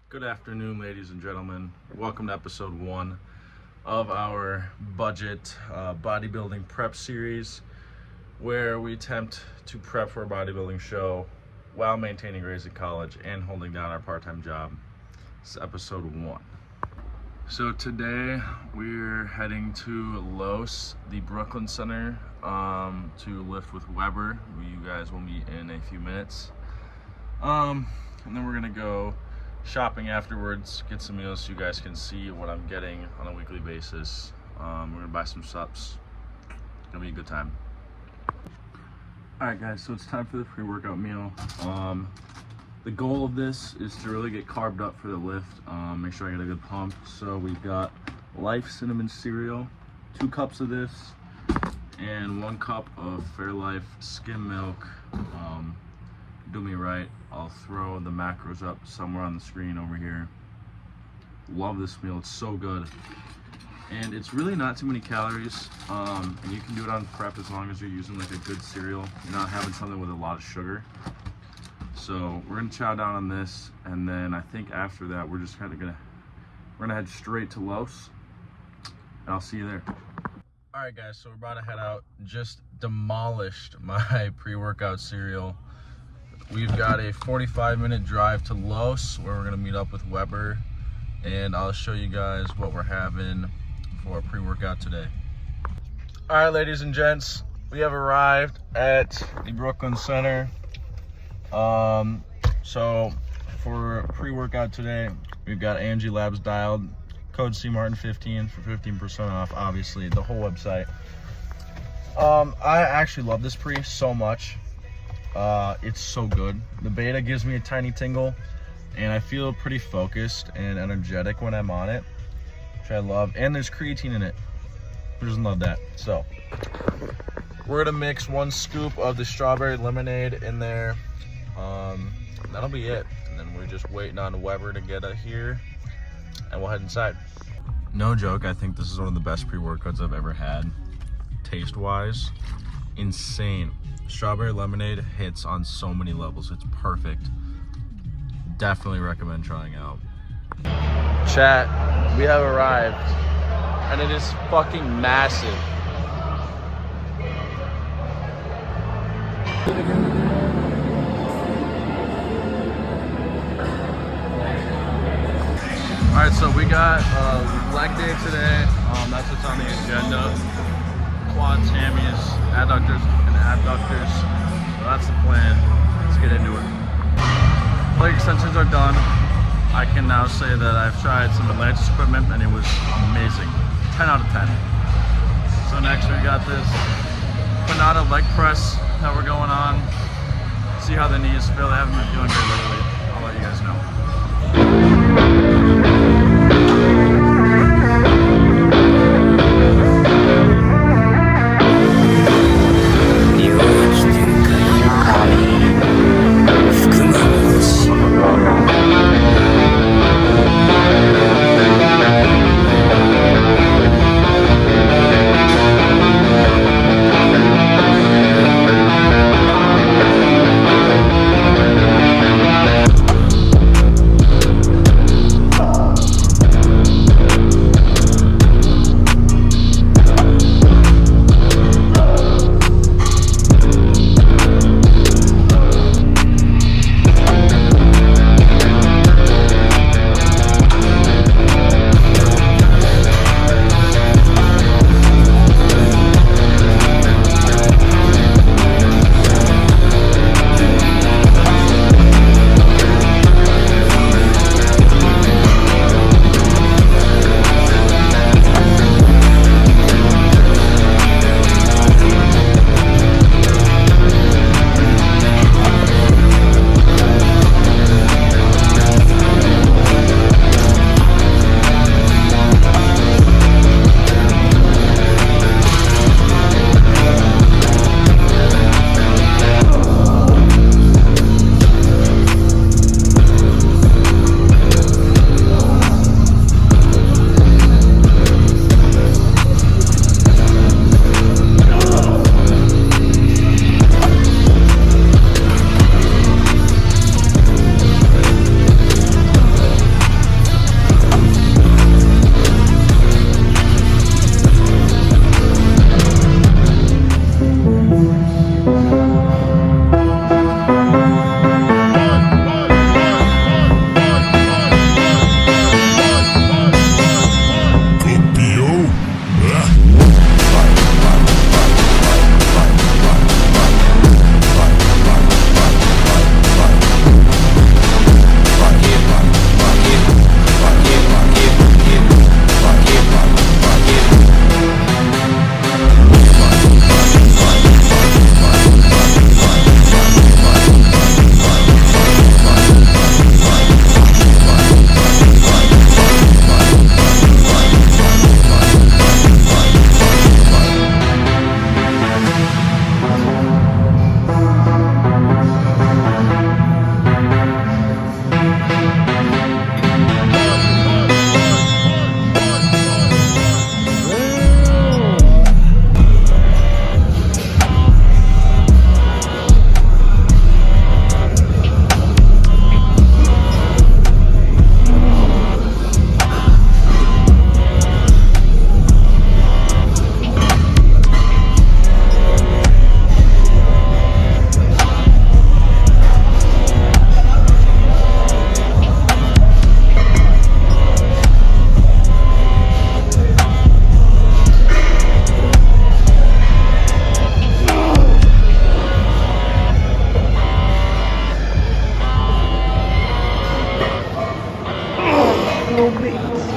Good afternoon, ladies and gentlemen. Welcome to episode 1 of our budget bodybuilding prep series, where we attempt to prep for a bodybuilding show while maintaining grades in college and holding down our part-time job. This is episode 1. So today we're heading to Los, the Brooklyn Center, to lift with Weber. You guys will meet in a few minutes. And then we're gonna go shopping afterwards, get some meals so you guys can see what I'm getting on a weekly basis. We're gonna buy some subs. It's gonna be a good time. Alright guys, so it's time for the pre-workout meal. The goal of this is to really get carved up for the lift, make sure I get a good pump. So we've got Life Cinnamon Cereal, 2 cups of this, and 1 cup of Fairlife skim milk. Do me right, I'll throw the macros up somewhere on the screen over here. Love this meal, it's so good. And it's really not too many calories, and you can do it on prep as long as you're using like a good cereal. You're not having something with a lot of sugar. So we're gonna chow down on this, and then I think after that we're just kind of gonna head straight to Los, and I'll see you there. All right guys, so we're about to head out. Just demolished my pre-workout cereal. We've got a 45-minute drive to Los, where we're gonna meet up with Weber, and I'll show you guys what we're having for a pre-workout today. All right, ladies and gents, we have arrived at the Brooklyn Center. So for pre-workout today, we've got A&G Labs dialed, code CMartin15 for 15% off, obviously, the whole website. I actually love this pre so much. It's so good. The beta gives me a tiny tingle, and I feel pretty focused and energetic when I'm on it, which I love. And there's creatine in it. Who doesn't love that? So we're gonna mix 1 scoop of the strawberry lemonade in there. That'll be it. And then we're just waiting on Weber to get here, and we'll head inside. No joke, I think this is one of the best pre-workouts I've ever had, taste-wise. Insane. Strawberry lemonade hits on so many levels. It's perfect. Definitely recommend trying out. Chat, we have arrived, and it is fucking massive. All right, so we got leg day today. That's what's on the agenda. Quads, hammies, adductors, and abductors. So that's the plan. Let's get into it. Leg extensions are done. I can now say that I've tried some Atlantis equipment, and it was amazing. 10 out of 10. So next we got this Panatta leg press that we're going on. See how the knees feel. They haven't been feeling good lately. I'll let you guys know. No beats.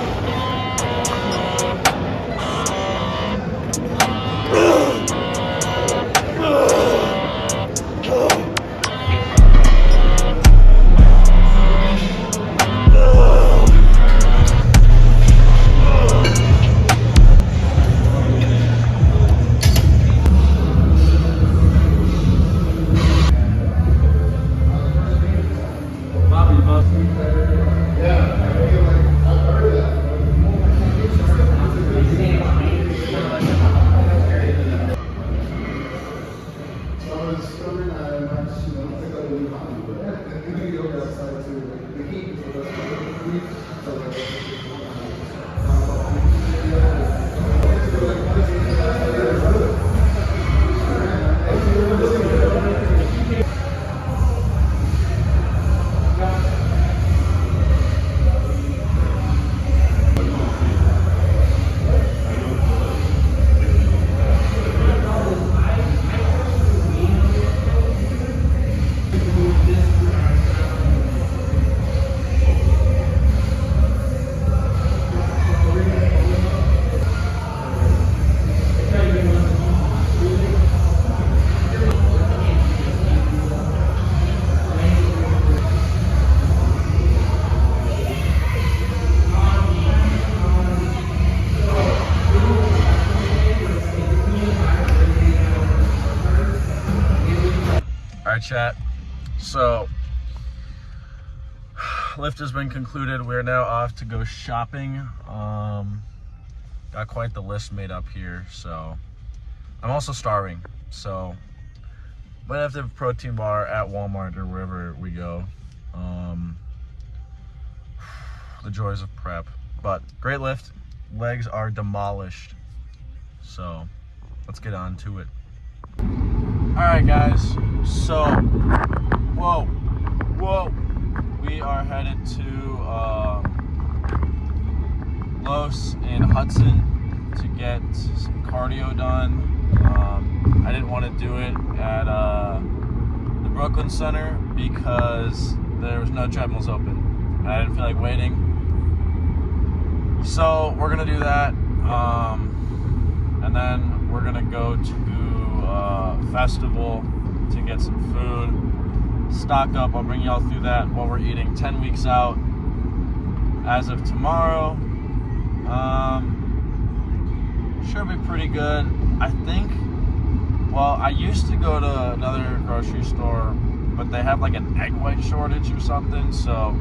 Alright, chat. So, lift has been concluded. We're now off to go shopping. Got quite the list made up here. So, I'm also starving. So, might have to have a protein bar at Walmart or wherever we go. The joys of prep. But, great lift. Legs are demolished. So, let's get on to it. Alright guys, so, whoa, we are headed to Los in Hudson to get some cardio done. I didn't want to do it at the Brooklyn Center because there was no treadmills open. I didn't feel like waiting. So we're going to do that, and then we're going to go to festival to get some food, stock up. I'll bring y'all through that while we're eating. 10 weeks out as of tomorrow. Should be pretty good, I think. Well, I used to go to another grocery store, but they have like an egg white shortage or something, so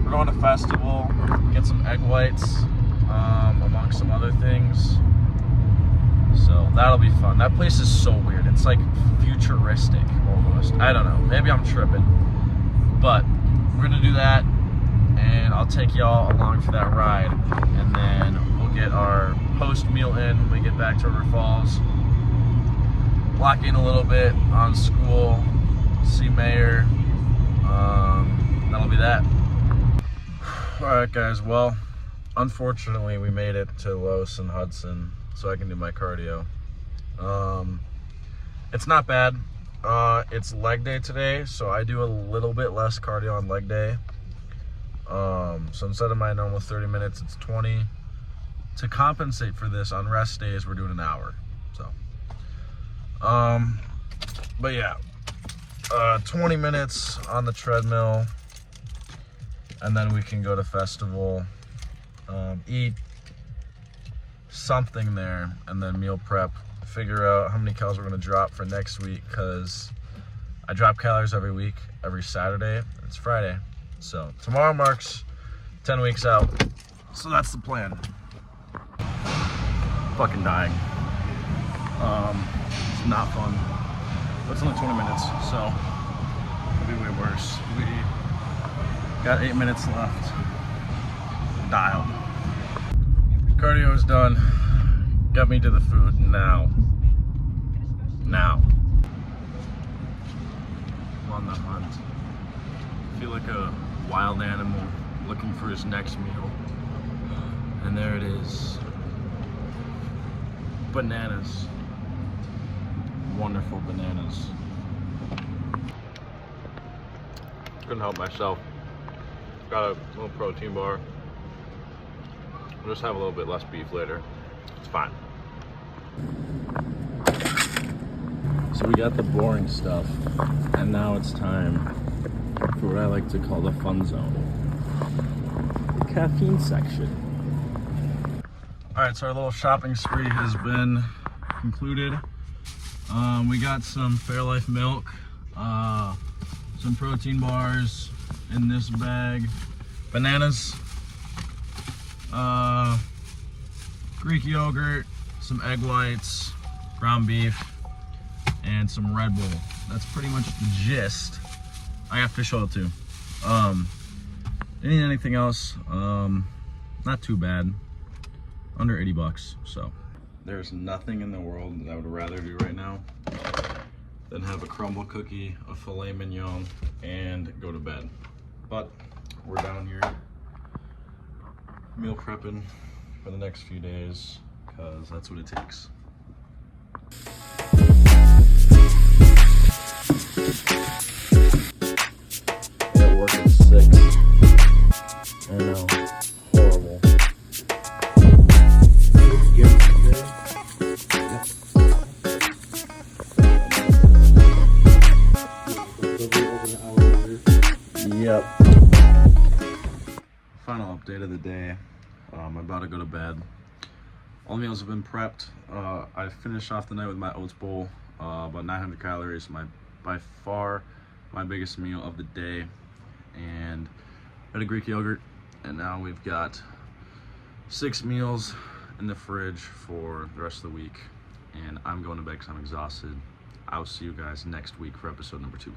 we're going to festival, get some egg whites, among some other things. So that'll be fun. That place is so weird. It's like futuristic almost. I don't know. Maybe I'm tripping. But we're gonna do that, and I'll take y'all along for that ride. And then we'll get our post meal in when we get back to River Falls. Lock in a little bit on school. See Mayor. That'll be that. All right, guys. Well, unfortunately, we made it to Los and Hudson, so I can do my cardio. It's not bad. It's leg day today, so I do a little bit less cardio on leg day. So instead of my normal 30 minutes, it's 20. To compensate for this, on rest days, we're doing an hour. So, but yeah, 20 minutes on the treadmill, and then we can go to festival, eat something there, and then meal prep, figure out how many calories we're going to drop for next week, because I drop calories every week, every Saturday. It's Friday, so tomorrow marks 10 weeks out, so that's the plan. Fucking dying. It's not fun, but it's only 20 minutes, so it'll be way worse. We got 8 minutes left. Dialed. Cardio is done. Get me to the food now. Now. I'm on the hunt. I feel like a wild animal looking for his next meal. And there it is. Bananas. Wonderful bananas. Couldn't help myself. Got a little protein bar. We'll just have a little bit less beef later. It's fine. So we got the boring stuff, and now it's time for what I like to call the fun zone. The caffeine section. Alright, so our little shopping spree has been concluded. We got some Fairlife milk, some protein bars in this bag, bananas, Greek yogurt, some egg whites, ground beef, and some Red Bull. That's pretty much the gist. I got fish oil too. Didn't need anything else. Not too bad. Under 80 bucks, so. There's nothing in the world that I would rather do right now than have a crumble cookie, a filet mignon, and go to bed. But we're down here meal prepping for the next few days because that's what it takes. At work at 6. I know, horrible. Yep. Final update of the day. I'm about to go to bed. All meals have been prepped. I finished off the night with my oats bowl, about 900 calories. By far my biggest meal of the day. And I had a Greek yogurt, and now we've got 6 meals in the fridge for the rest of the week. And I'm going to bed because I'm exhausted. I'll see you guys next week for episode number 2.